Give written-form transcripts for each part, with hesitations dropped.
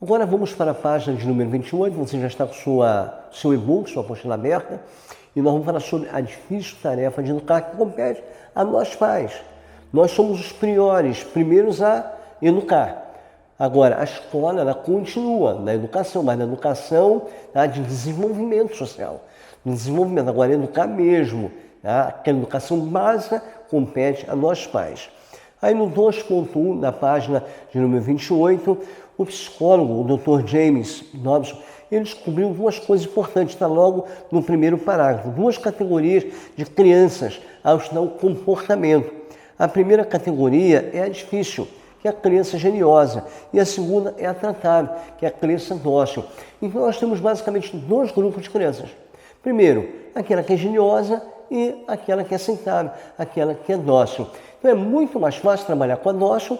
Agora vamos para a página de número 28, você já está com seu e-book, sua apostila aberta, e nós vamos falar sobre a difícil tarefa de educar que compete a nós pais. Nós somos os primeiros a educar. Agora, a escola ela continua na educação, mas na educação de desenvolvimento social. No desenvolvimento, agora educar mesmo. Aquela educação básica compete a nós pais. Aí no 2.1, na página de número 28, o psicólogo, o Dr. James Dobson, ele descobriu duas coisas importantes, está logo no primeiro parágrafo. Duas categorias de crianças ao estudar o comportamento. A primeira categoria é a difícil, que é a criança geniosa, e a segunda é a tratável, que é a criança dócil. Então nós temos basicamente dois grupos de crianças. Primeiro, aquela que é geniosa e aquela que é aceitável, aquela que é dócil. Então é muito mais fácil trabalhar com a dócil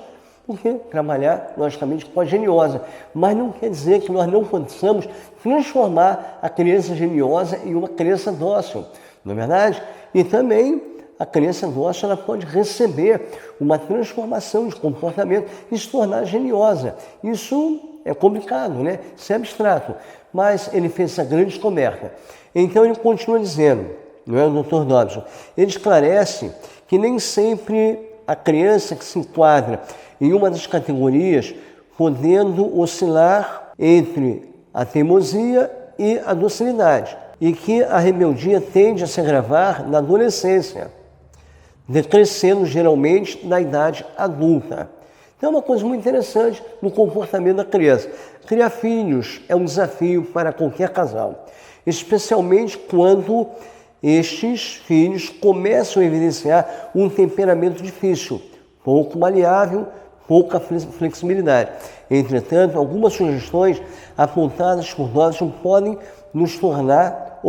do que trabalhar, logicamente, com a geniosa. Mas não quer dizer que nós não possamos transformar a criança geniosa em uma criança dócil, não é verdade? E também a criança dócil ela pode receber uma transformação de comportamento e se tornar geniosa. Isso é complicado, né? Isso é abstrato. Mas ele fez essa grande descoberta. Então ele continua dizendo, não é, o Dr. Dobson? Ele esclarece que nem sempre a criança que se enquadra em uma das categorias, podendo oscilar entre a teimosia e a docilidade, e que a rebeldia tende a se agravar na adolescência, decrescendo geralmente na idade adulta. Então é uma coisa muito interessante no comportamento da criança. Criar filhos é um desafio para qualquer casal, especialmente quando estes filhos começam a evidenciar um temperamento difícil, pouco maleável, pouca flexibilidade. Entretanto, algumas sugestões apontadas por Dobson podem nos tornar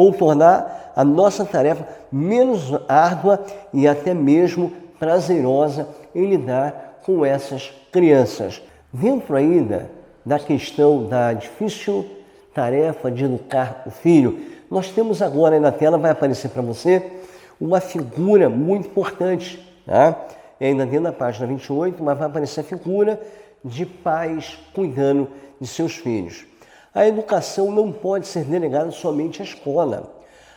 a nossa tarefa menos árdua e até mesmo prazerosa em lidar com essas crianças. Dentro ainda da questão da difícil tarefa de educar o filho, nós temos agora aí na tela, vai aparecer para você, uma figura muito importante, tá? Ainda dentro da página 28, mas vai aparecer a figura de pais cuidando de seus filhos. A educação não pode ser delegada somente à escola.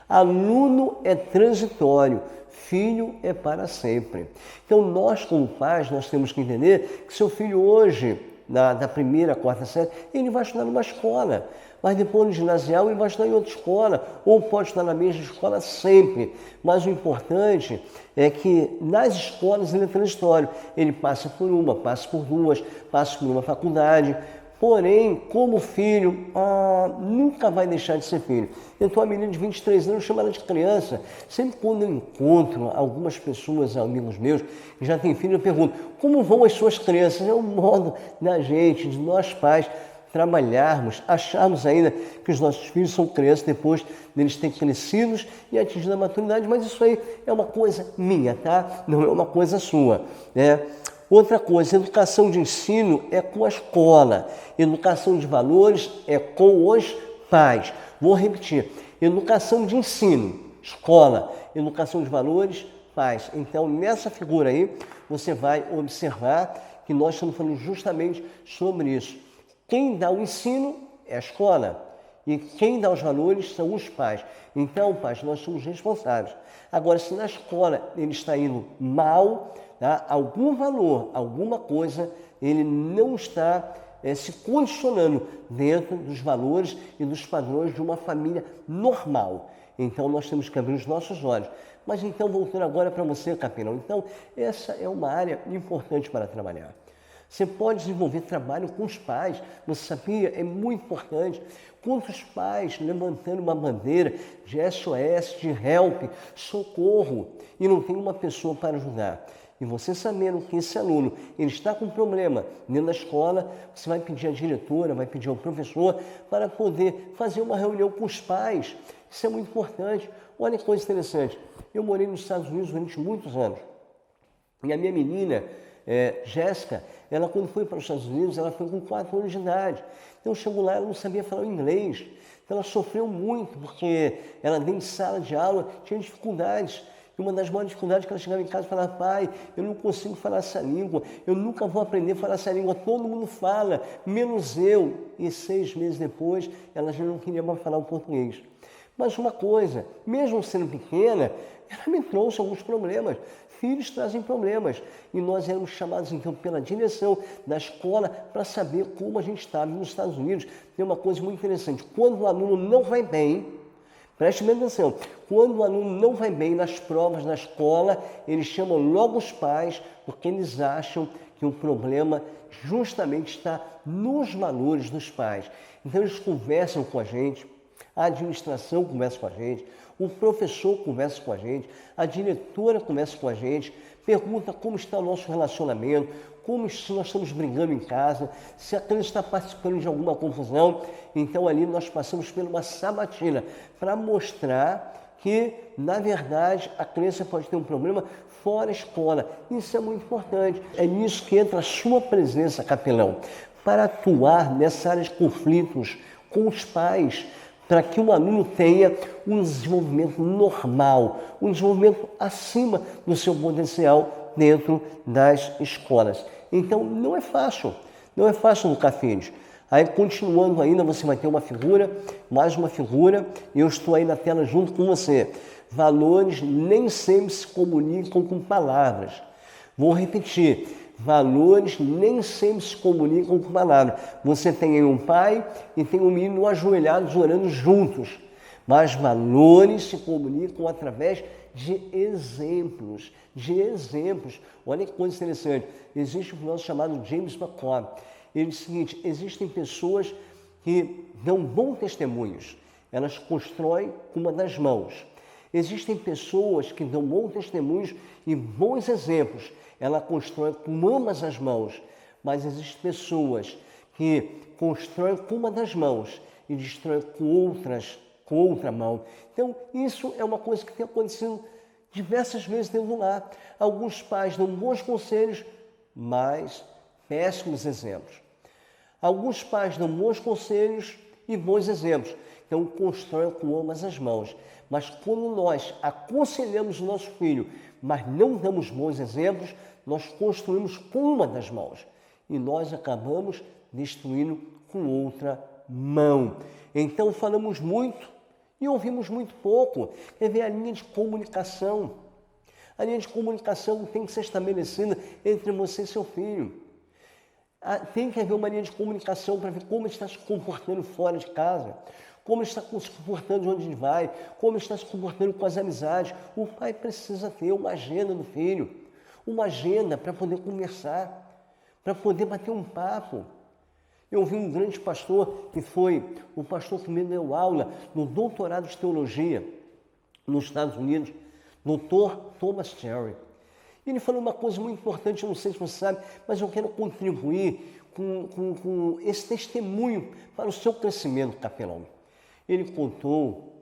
Aluno é transitório, filho é para sempre. Então nós como pais, nós temos que entender que seu filho hoje, da primeira à quarta série, ele vai estudar numa escola, mas depois no ginasial ele vai estudar em outra escola, ou pode estudar na mesma escola sempre. Mas o importante é que nas escolas ele é transitório, ele passa por uma, passa por duas, passa por uma faculdade. Porém, como filho, nunca vai deixar de ser filho. Eu tenho uma menina de 23 anos, eu chamo ela de criança. Sempre quando eu encontro algumas pessoas, amigos meus, que já têm filho, eu pergunto, como vão as suas crianças? É o modo da gente, de nós pais, trabalharmos, acharmos ainda que os nossos filhos são crianças depois deles terem crescidos e atingido a maturidade. Mas isso aí é uma coisa minha, tá? Não é uma coisa sua, né? Outra coisa, educação de ensino é com a escola, educação de valores é com os pais. Vou repetir, educação de ensino, escola, educação de valores, pais. Então, nessa figura aí, você vai observar que nós estamos falando justamente sobre isso. Quem dá o ensino é a escola e quem dá os valores são os pais. Então, pais, nós somos responsáveis. Agora, se na escola ele está indo mal, algum valor, alguma coisa, ele não está se condicionando dentro dos valores e dos padrões de uma família normal. Então, nós temos que abrir os nossos olhos. Mas então, voltando agora para você, Capelão, então, essa é uma área importante para trabalhar. Você pode desenvolver trabalho com os pais, você sabia? É muito importante. Quantos pais levantando uma bandeira de SOS, de help, socorro, e não tem uma pessoa para ajudar. E você sabendo que esse aluno ele está com um problema dentro da escola, você vai pedir à diretora, vai pedir ao professor para poder fazer uma reunião com os pais. Isso é muito importante. Olha que coisa interessante. Eu morei nos Estados Unidos durante muitos anos. E a minha menina, Jéssica, ela quando foi para os Estados Unidos, ela foi com 4 anos de idade. Então chegou lá, ela não sabia falar inglês. Então ela sofreu muito, porque ela dentro de sala de aula tinha dificuldades. E uma das maiores dificuldades que ela chegava em casa e falava, pai, eu não consigo falar essa língua, eu nunca vou aprender a falar essa língua, todo mundo fala, menos eu. E 6 meses depois, ela já não queria mais falar o português. Mas uma coisa, mesmo sendo pequena, ela me trouxe alguns problemas. Filhos trazem problemas. E nós éramos chamados, então, pela direção da escola para saber como a gente estava. Nos Estados Unidos tem uma coisa muito interessante. Quando o aluno não vai bem, preste bem atenção, quando o aluno não vai bem nas provas na escola, eles chamam logo os pais, porque eles acham que o problema justamente está nos valores dos pais. Então eles conversam com a gente, a administração conversa com a gente, o professor conversa com a gente, a diretora conversa com a gente, pergunta como está o nosso relacionamento, como se nós estamos brigando em casa, se a criança está participando de alguma confusão. Então ali nós passamos por uma sabatina para mostrar que, na verdade, a criança pode ter um problema fora da escola. Isso é muito importante. É nisso que entra a sua presença, capelão, para atuar nessa área de conflitos com os pais, para que o aluno tenha um desenvolvimento normal, um desenvolvimento acima do seu potencial dentro das escolas. Então, não é fácil educar filhos. Aí, continuando ainda, você vai ter uma figura, mais uma figura, e eu estou aí na tela junto com você. Valores nem sempre se comunicam com palavras. Vou repetir. Valores nem sempre se comunicam com palavras. Você tem aí um pai e tem um menino ajoelhados orando juntos. Mas valores se comunicam através de exemplos. Olha que coisa interessante. Existe um filósofo chamado James McCoy. Ele diz o seguinte, existem pessoas que dão bons testemunhos. Elas constroem com uma das mãos. Existem pessoas que dão bons testemunhos e bons exemplos. Ela constrói com ambas as mãos, mas existem pessoas que constroem com uma das mãos e destroem com outra mão. Então, isso é uma coisa que tem acontecido diversas vezes dentro do lar. Alguns pais dão bons conselhos, mas péssimos exemplos. Alguns pais dão bons conselhos e bons exemplos. Então, constroem com ambas as mãos. Mas quando nós aconselhamos o nosso filho, mas não damos bons exemplos, nós construímos com uma das mãos e nós acabamos destruindo com outra mão. Então falamos muito e ouvimos muito pouco. Quer ver a linha de comunicação? A linha de comunicação tem que ser estabelecida entre você e seu filho. Tem que haver uma linha de comunicação para ver como ele está se comportando fora de casa, como ele está se comportando onde ele vai, como ele está se comportando com as amizades. O pai precisa ter uma agenda do filho. Uma agenda para poder conversar, para poder bater um papo. Eu vi um grande pastor, que foi o pastor que me deu aula no doutorado de teologia nos Estados Unidos, Dr. Thomas Cherry. Ele falou uma coisa muito importante, eu não sei se você sabe, mas eu quero contribuir com esse testemunho para o seu crescimento, capelão. Ele contou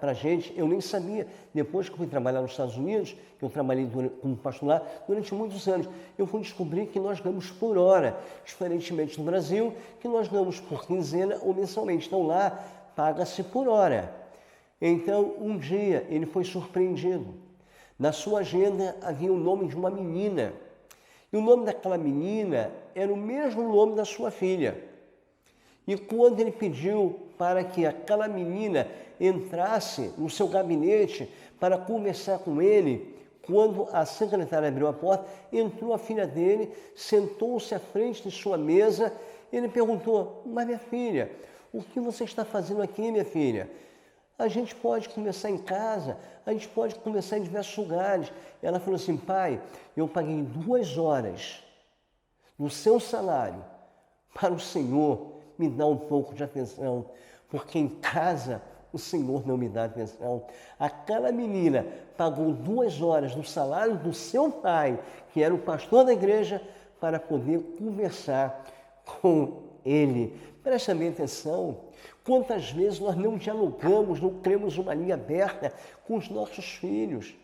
para a gente, eu nem sabia, depois que eu fui trabalhar nos Estados Unidos, eu trabalhei como pastor lá durante muitos anos, eu fui descobrir que nós ganhamos por hora, diferentemente do Brasil, que nós ganhamos por quinzena ou mensalmente. Então lá paga-se por hora. Então um dia ele foi surpreendido. Na sua agenda havia o nome de uma menina. E o nome daquela menina era o mesmo nome da sua filha. E quando ele pediu para que aquela menina entrasse no seu gabinete para conversar com ele, quando a secretária abriu a porta, entrou a filha dele, sentou-se à frente de sua mesa, ele perguntou, mas minha filha, o que você está fazendo aqui, minha filha? A gente pode conversar em casa, a gente pode conversar em diversos lugares. Ela falou assim, pai, eu paguei 2 horas do seu salário para o Senhor me dar um pouco de atenção, porque em casa o Senhor não me dá atenção. Aquela menina pagou 2 horas do salário do seu pai, que era o pastor da igreja, para poder conversar com ele. Presta bem atenção, quantas vezes nós não dialogamos, não criamos uma linha aberta com os nossos filhos.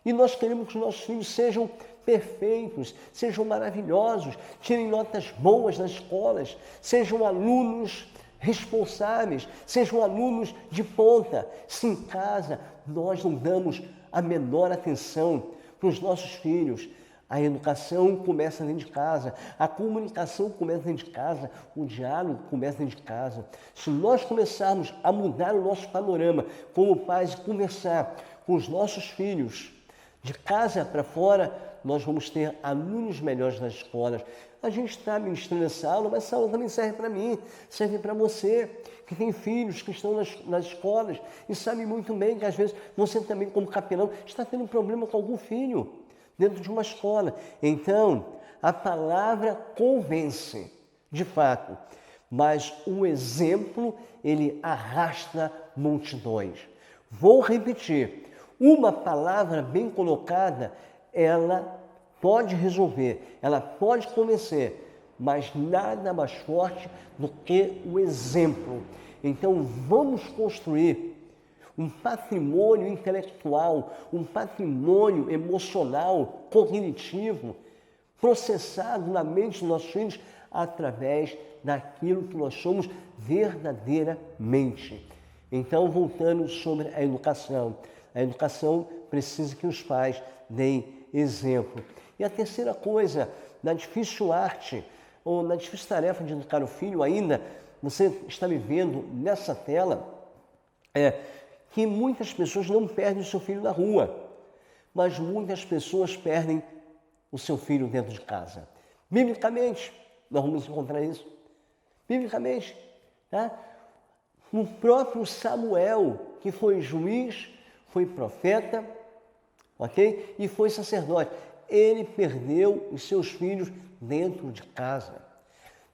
E nós queremos que os nossos filhos sejam perfeitos, sejam maravilhosos, tirem notas boas nas escolas, sejam alunos responsáveis, sejam alunos de ponta. Se em casa nós não damos a menor atenção para os nossos filhos. A educação começa dentro de casa, a comunicação começa dentro de casa, o diálogo começa dentro de casa. Se nós começarmos a mudar o nosso panorama como pais e conversar com os nossos filhos de casa para fora, nós vamos ter alunos melhores nas escolas. A gente está ministrando essa aula, mas essa aula também serve para mim, serve para você, que tem filhos que estão nas escolas e sabe muito bem que às vezes você também, como capelão, está tendo um problema com algum filho dentro de uma escola. Então, a palavra convence, de fato, mas o exemplo, ele arrasta multidões. Vou repetir, uma palavra bem colocada, ela pode resolver, ela pode convencer, mas nada mais forte do que o exemplo. Então, vamos construir um patrimônio intelectual, um patrimônio emocional, cognitivo, processado na mente dos nossos filhos através daquilo que nós somos verdadeiramente. Então, voltando sobre a educação precisa que os pais deem exemplo. E a terceira coisa, na difícil arte, ou na difícil tarefa de educar o filho ainda, você está me vendo nessa tela, que muitas pessoas não perdem o seu filho na rua, mas muitas pessoas perdem o seu filho dentro de casa. Biblicamente, nós vamos encontrar isso. Biblicamente, tá? O próprio Samuel, que foi juiz, foi profeta, ok? E foi sacerdote. Ele perdeu os seus filhos dentro de casa.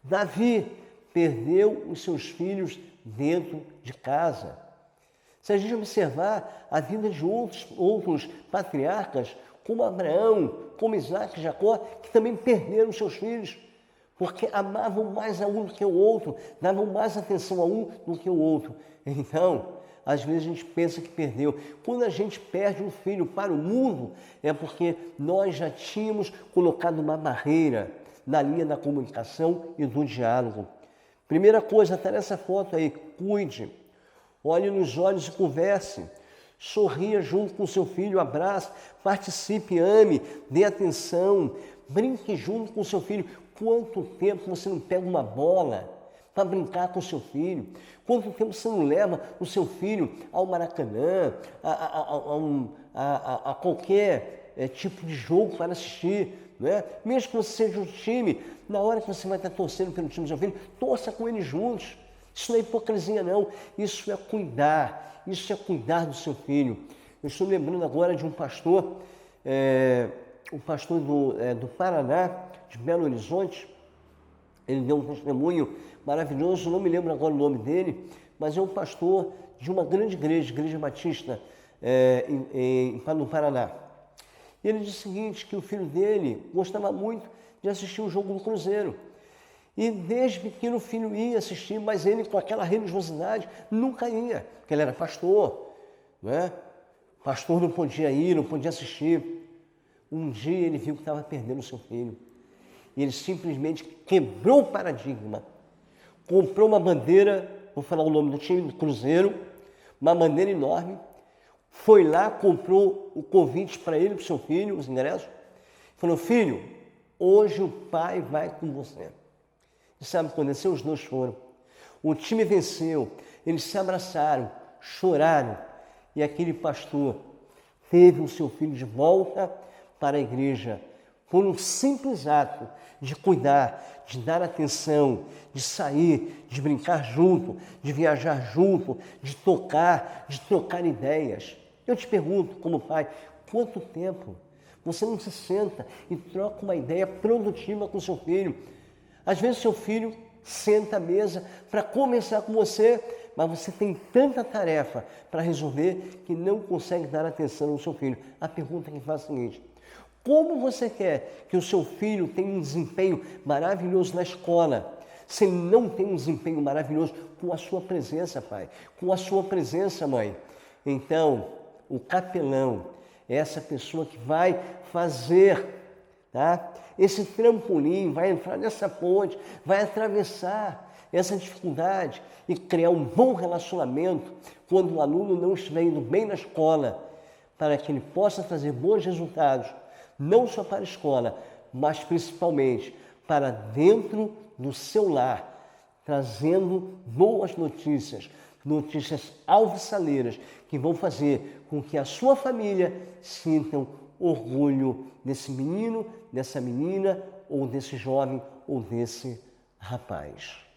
Davi perdeu os seus filhos dentro de casa. Se a gente observar a vida de outros patriarcas, como Abraão, como Isaac e Jacó, que também perderam seus filhos, porque amavam mais a um do que o outro, davam mais atenção a um do que o outro. Então, às vezes a gente pensa que perdeu. Quando a gente perde um filho para o mundo, é porque nós já tínhamos colocado uma barreira na linha da comunicação e do diálogo. Primeira coisa, está nessa foto aí, cuide. Olhe nos olhos e converse. Sorria junto com seu filho, abrace, participe, ame, dê atenção, brinque junto com seu filho. Quanto tempo você não pega uma bola para brincar com o seu filho? Quanto tempo você não leva o seu filho ao Maracanã, a qualquer tipo de jogo para assistir? Né? Mesmo que você seja um time, na hora que você vai estar torcendo pelo time do seu filho, torça com eles juntos. Isso não é hipocrisia, não. Isso é cuidar. Isso é cuidar do seu filho. Eu estou lembrando agora de um pastor, o pastor do Paraná, de Belo Horizonte. Ele deu um testemunho maravilhoso, não me lembro agora o nome dele, mas é um pastor de uma grande igreja, Igreja Batista, no Paraná. E ele disse o seguinte, que o filho dele gostava muito de assistir o jogo do Cruzeiro. E desde pequeno o filho ia assistir, mas ele com aquela religiosidade nunca ia, porque ele era pastor, né? Pastor não podia ir, não podia assistir. Um dia ele viu que estava perdendo o seu filho. E ele simplesmente quebrou o paradigma. Comprou uma bandeira, vou falar o nome do time, do Cruzeiro, uma bandeira enorme. Foi lá, comprou o convite para ele, para o seu filho, os ingressos. Falou, filho, hoje o pai vai com você. E sabe o que aconteceu? Os dois foram. O time venceu, eles se abraçaram, choraram. E aquele pastor teve o seu filho de volta para a igreja por um simples ato de cuidar, de dar atenção, de sair, de brincar junto, de viajar junto, de trocar ideias. Eu te pergunto, como pai, quanto tempo você não se senta e troca uma ideia produtiva com seu filho? Às vezes seu filho senta à mesa para conversar com você, mas você tem tanta tarefa para resolver que não consegue dar atenção ao seu filho. A pergunta que faz é a seguinte: como você quer que o seu filho tenha um desempenho maravilhoso na escola, se ele não tem um desempenho maravilhoso com a sua presença, pai, com a sua presença, mãe? Então, o capelão é essa pessoa que vai fazer, tá? Esse trampolim, vai entrar nessa ponte, vai atravessar essa dificuldade e criar um bom relacionamento quando o aluno não estiver indo bem na escola, para que ele possa trazer bons resultados, não só para a escola, mas principalmente para dentro do seu lar, trazendo boas notícias, notícias alvissareiras, que vão fazer com que a sua família sintam orgulho desse menino, dessa menina, ou desse jovem, ou desse rapaz.